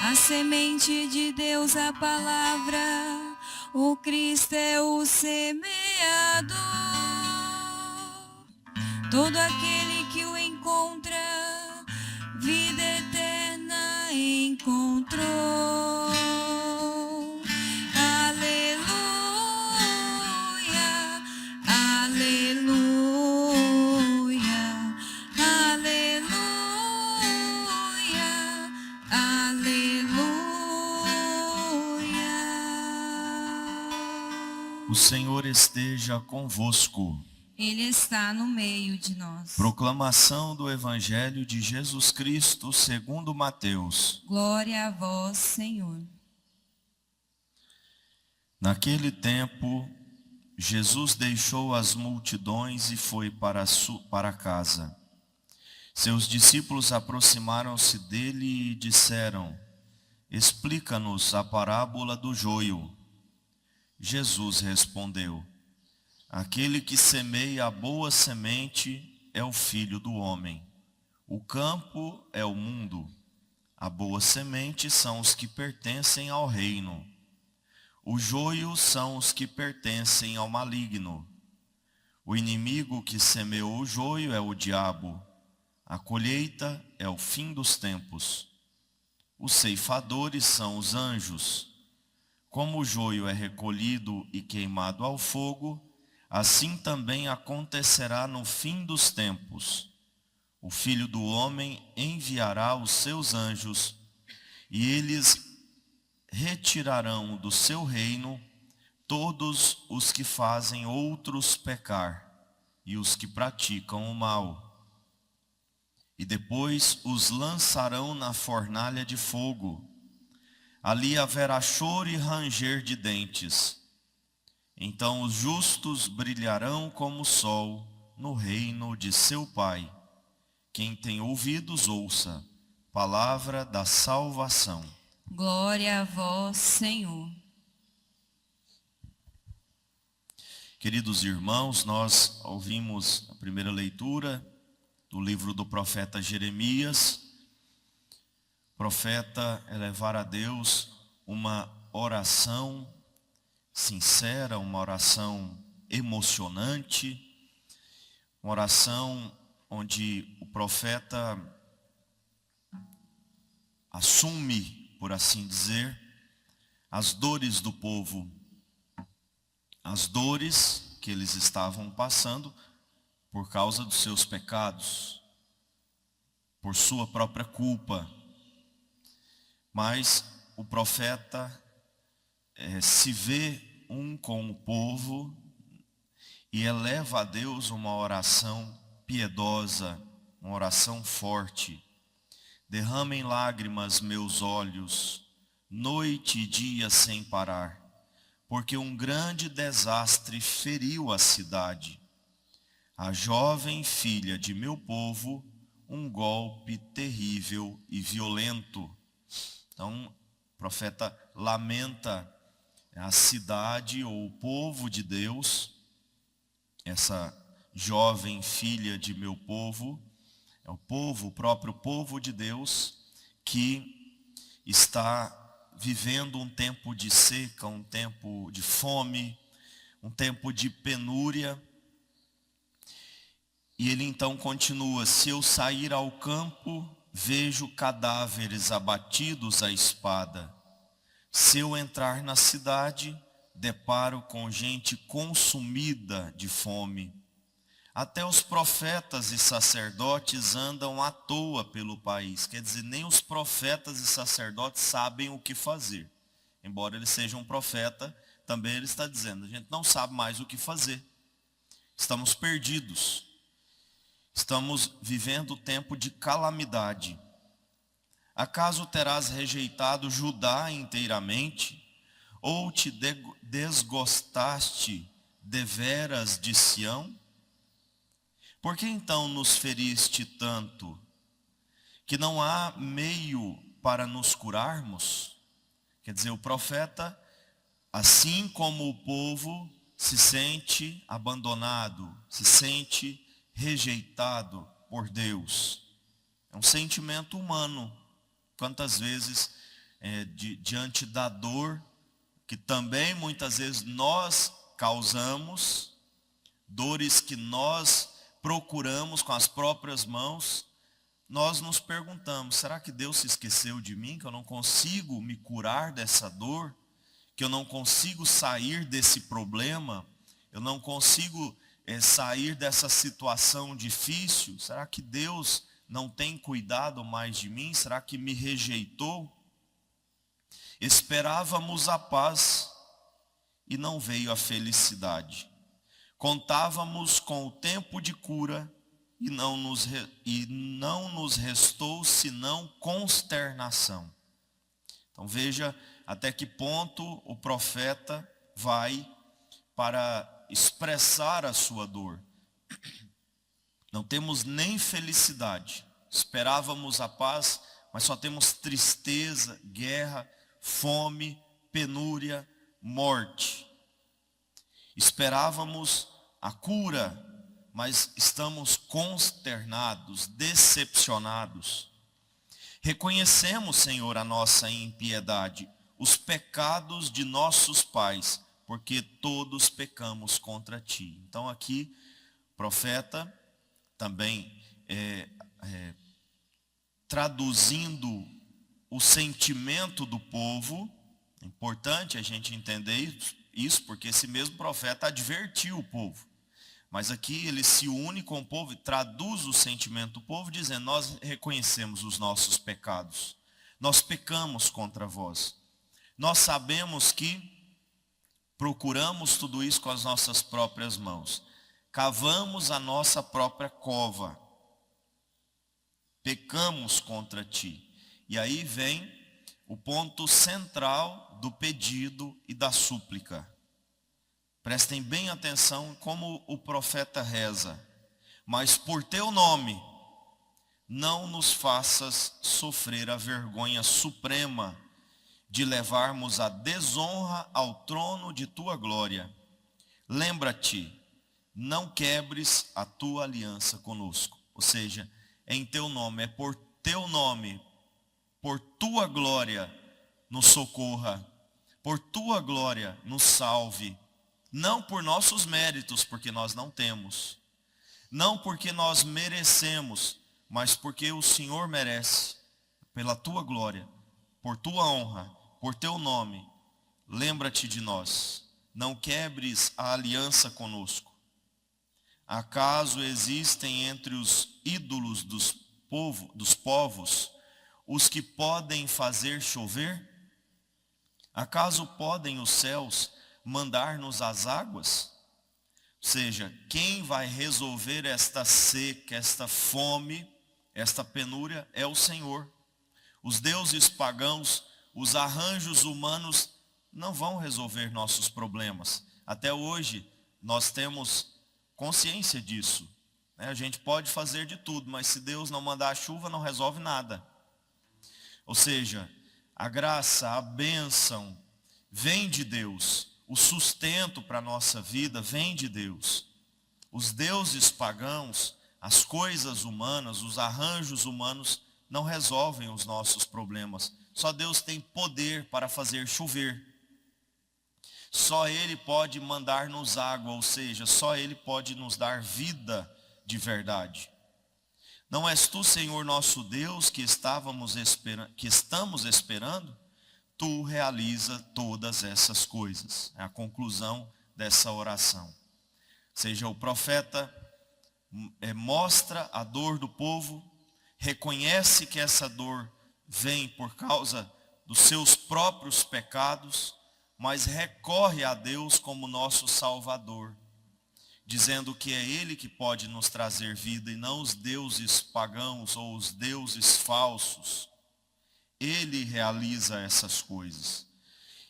A semente de Deus, a palavra, o Cristo é o semeador. Todo aquele que o encontra, vida eterna encontrou. Aleluia, aleluia, aleluia, aleluia. O Senhor esteja convosco. Ele está no meio de nós. Proclamação do Evangelho de Jesus Cristo segundo Mateus. Glória a vós, Senhor. Naquele tempo, Jesus deixou as multidões e foi para casa. Seus discípulos aproximaram-se dele e disseram: Explica-nos a parábola do joio. Jesus respondeu: Aquele que semeia a boa semente é o Filho do Homem. O campo é o mundo. A boa semente são os que pertencem ao reino. O joio são os que pertencem ao maligno. O inimigo que semeou o joio é o diabo. A colheita é o fim dos tempos. Os ceifadores são os anjos. Como o joio é recolhido e queimado ao fogo, assim também acontecerá no fim dos tempos. O Filho do Homem enviará os seus anjos, e eles retirarão do seu reino todos os que fazem outros pecar, e os que praticam o mal. E depois os lançarão na fornalha de fogo. Ali haverá choro e ranger de dentes. Então os justos brilharão como o sol no reino de seu Pai. Quem tem ouvidos, ouça. Palavra da salvação. Glória a vós, Senhor. Queridos irmãos, nós ouvimos a primeira leitura do livro do profeta Jeremias. O profeta é levar a Deus uma oração sincera, uma oração emocionante, uma oração onde o profeta assume, por assim dizer, as dores do povo, as dores que eles estavam passando por causa dos seus pecados, por sua própria culpa. Mas o profeta se vê um com o povo e eleva a Deus uma oração piedosa, uma oração forte. Derramem lágrimas meus olhos, noite e dia sem parar, porque um grande desastre feriu a cidade. A jovem filha de meu povo, um golpe terrível e violento. Então, o profeta lamenta a cidade ou o povo de Deus, essa jovem filha de meu povo, é o povo, o próprio povo de Deus, que está vivendo um tempo de seca, um tempo de fome, um tempo de penúria. E ele então continua: se eu sair ao campo, vejo cadáveres abatidos à espada. Se eu entrar na cidade, deparo com gente consumida de fome. Até os profetas e sacerdotes andam à toa pelo país. Quer dizer, nem os profetas e sacerdotes sabem o que fazer. Embora ele seja um profeta, também ele está dizendo, a gente não sabe mais o que fazer. Estamos perdidos. Estamos vivendo tempo de calamidade. Acaso terás rejeitado Judá inteiramente? Ou te desgostaste deveras de Sião? Por que então nos feriste tanto? que não há meio para nos curarmos. Quer dizer, o profeta, assim como o povo, se sente abandonado, se sente rejeitado por Deus. É um sentimento humano. Quantas vezes, diante da dor, que também muitas vezes nós causamos, dores que nós procuramos com as próprias mãos, nós nos perguntamos, será que Deus se esqueceu de mim? Que eu não consigo me curar dessa dor? Que eu não consigo sair desse problema? Eu não consigo sair dessa situação difícil? Será que Deus não tem cuidado mais de mim? Será que me rejeitou? Esperávamos a paz e não veio a felicidade. Contávamos com o tempo de cura e não nos restou senão consternação. Então veja até que ponto o profeta vai para expressar a sua dor. Não temos nem felicidade. Esperávamos a paz, mas só temos tristeza, guerra, fome, penúria, morte. Esperávamos a cura, mas estamos consternados, decepcionados. Reconhecemos, Senhor, a nossa impiedade, os pecados de nossos pais, porque todos pecamos contra Ti. Então aqui, o profeta também traduzindo o sentimento do povo. É importante a gente entender isso, porque esse mesmo profeta advertiu o povo. Mas aqui ele se une com o povo e traduz o sentimento do povo, dizendo, nós reconhecemos os nossos pecados. Nós pecamos contra vós. Nós sabemos que procuramos tudo isso com as nossas próprias mãos. Cavamos a nossa própria cova. Pecamos contra Ti. E aí vem o ponto central do pedido e da súplica. Prestem bem atenção como o profeta reza. Mas por Teu nome, não nos faças sofrer a vergonha suprema de levarmos a desonra ao trono de Tua glória. Lembra-te, não quebres a Tua aliança conosco. Ou seja, em Teu nome, é por Teu nome, por Tua glória nos socorra, por Tua glória nos salve. Não por nossos méritos, porque nós não temos. Não porque nós merecemos, mas porque o Senhor merece. Pela Tua glória, por Tua honra, por Teu nome. Lembra-te de nós. Não quebres a aliança conosco. Acaso existem entre os ídolos dos povos os que podem fazer chover? Acaso podem os céus mandar-nos as águas? Ou seja, quem vai resolver esta seca, esta fome, esta penúria é o Senhor. Os deuses pagãos, os arranjos humanos não vão resolver nossos problemas. Até hoje nós temos consciência disso. A gente pode fazer de tudo, mas se Deus não mandar a chuva, não resolve nada. Ou seja, a graça, a bênção vem de Deus. O sustento para a nossa vida vem de Deus. Os deuses pagãos, as coisas humanas, os arranjos humanos não resolvem os nossos problemas. Só Deus tem poder para fazer chover. Só Ele pode mandar-nos água, ou seja, só Ele pode nos dar vida de verdade. Não és Tu, Senhor nosso Deus, que estamos esperando? Tu realiza todas essas coisas. É a conclusão dessa oração. Ou seja, o profeta mostra a dor do povo, reconhece que essa dor vem por causa dos seus próprios pecados, mas recorre a Deus como nosso Salvador, dizendo que é Ele que pode nos trazer vida e não os deuses pagãos ou os deuses falsos. Ele realiza essas coisas.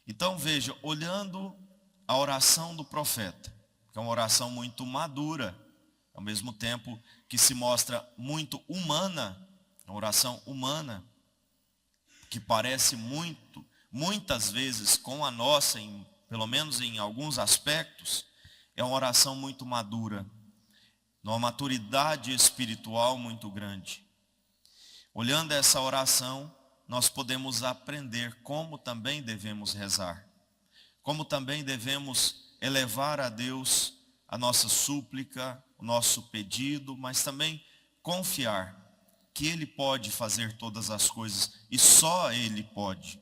Então veja, olhando a oração do profeta, que é uma oração muito madura, ao mesmo tempo que se mostra muito humana, uma oração humana, que parece muitas vezes com a nossa, pelo menos em alguns aspectos, é uma oração muito madura, numa maturidade espiritual muito grande. Olhando essa oração, nós podemos aprender como também devemos rezar, como também devemos elevar a Deus a nossa súplica, o nosso pedido, mas também confiar que Ele pode fazer todas as coisas e só Ele pode.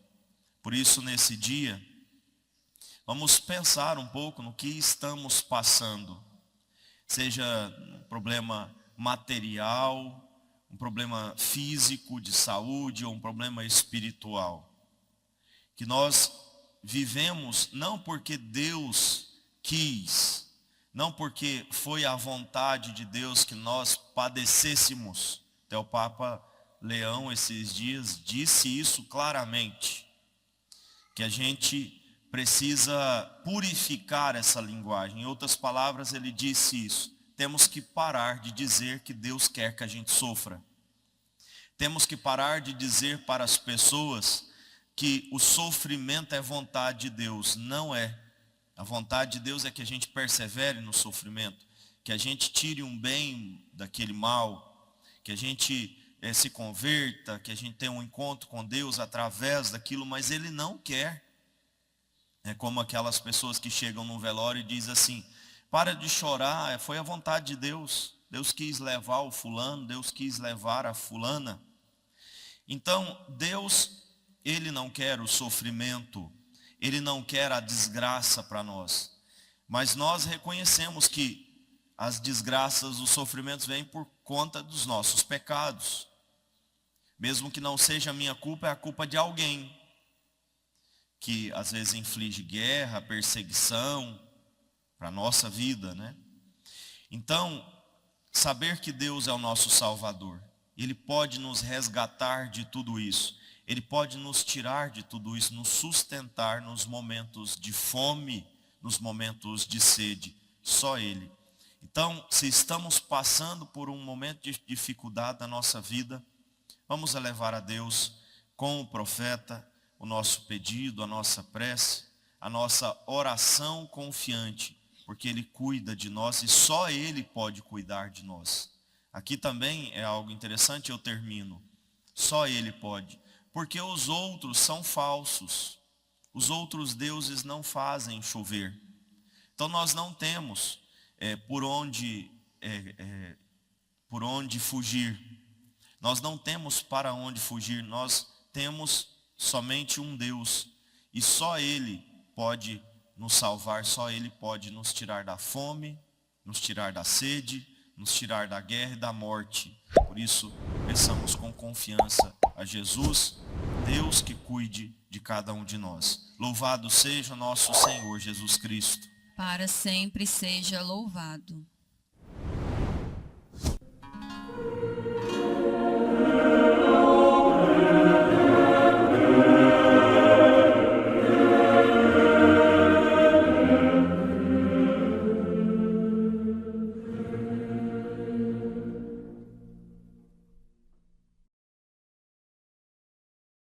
Por isso, nesse dia, vamos pensar um pouco no que estamos passando, seja um problema material, um problema físico de saúde ou um problema espiritual. Que nós vivemos não porque Deus quis, não porque foi a vontade de Deus que nós padecêssemos. Até o Papa Leão esses dias disse isso claramente, que a gente precisa purificar essa linguagem. Em outras palavras, ele disse isso. Temos que parar de dizer que Deus quer que a gente sofra. Temos que parar de dizer para as pessoas que o sofrimento é vontade de Deus. Não é. A vontade de Deus é que a gente persevere no sofrimento, que a gente tire um bem daquele mal, que a gente se converta, que a gente tenha um encontro com Deus através daquilo, mas Ele não quer. É como aquelas pessoas que chegam num velório e dizem assim: para de chorar, foi a vontade de Deus. Deus quis levar o fulano, Deus quis levar a fulana. Então, Deus, Ele não quer o sofrimento, Ele não quer a desgraça para nós. Mas nós reconhecemos que as desgraças, os sofrimentos vêm por conta dos nossos pecados. Mesmo que não seja a minha culpa, é a culpa de alguém que às vezes inflige guerra, perseguição para a nossa vida, né? Então, saber que Deus é o nosso Salvador, Ele pode nos resgatar de tudo isso, Ele pode nos tirar de tudo isso, nos sustentar nos momentos de fome, nos momentos de sede, só Ele. Então, se estamos passando por um momento de dificuldade na nossa vida, vamos elevar a Deus com o profeta o nosso pedido, a nossa prece, a nossa oração confiante, porque Ele cuida de nós e só Ele pode cuidar de nós. Aqui também é algo interessante, eu termino. Só Ele pode, porque os outros são falsos. Os outros deuses não fazem chover. Então nós não temos por onde fugir. Nós não temos para onde fugir, nós temos somente um Deus, e só Ele pode nos salvar, só Ele pode nos tirar da fome, nos tirar da sede, nos tirar da guerra e da morte. Por isso, peçamos com confiança a Jesus, Deus que cuide de cada um de nós. Louvado seja o nosso Senhor Jesus Cristo. Para sempre seja louvado.